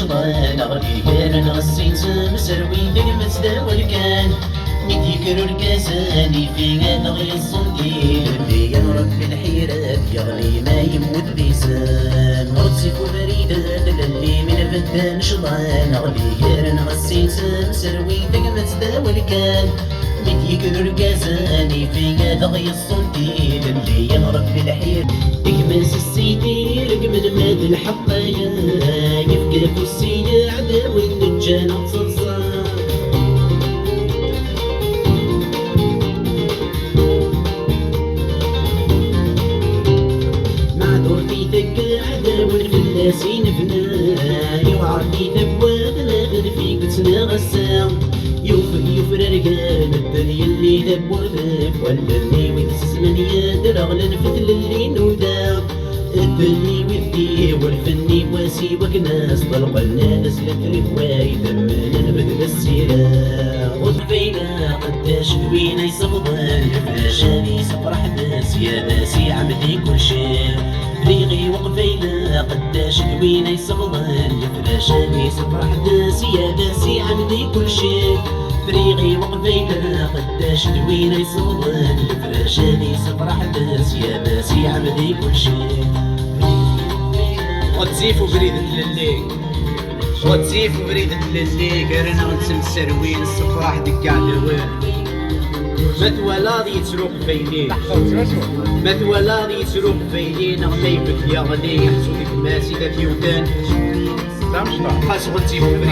نشطان غلي كان غسين مسروي تقمت داول كان ميديكر الكازاني في غادغي الصنديل اللي ينرب بالحيرات يغلي ما يموت بيسان غرسي فريدات للي من بدان شطان غلي كان غسين مسروي تقمت داول كان ميديكر الكازاني في غادغي الصنديل اللي ينرب بالحيرات يكمس السيدي رقم ماد الحطايا يفقى فوسية عداوي النجانة تصرصار معذور في ثقة عداوي الفلاسين فنا يوعر في ثبوات ناخذ في قتنا غسام يوفر رقان الدنيا اللي ثبواتك ولا اللي ويتسس من يد رغل الفتل اللي نودام الدني وذي والفني واسي وكناس طلق الناس لفرق وايد من نبدل السيرة وطفينا قداش دوينا يصفضان فلاشاني سفرح ناس يا ناسي عمدي كل شيء فريغي وقفينا قداش دوينا يصفضان فلاشاني سفرح ناس يا ناسي عمدي كل شيء فريغي وقفينا قداش دوينا يصفضان فلاشاني سفرح ناس يا ناسي عمدي كل شيء وتزيفوا بريدة لليك وتزيفوا بريدة لليك رانا غنتسم السروين الصفراح دكاع دوان ما توالادي يتروق فيلين ما توالادي يتروق فيلين غلي بك يا غلي يحسو ديك ماسي ذات يودان خاص غتزيفوا بريدة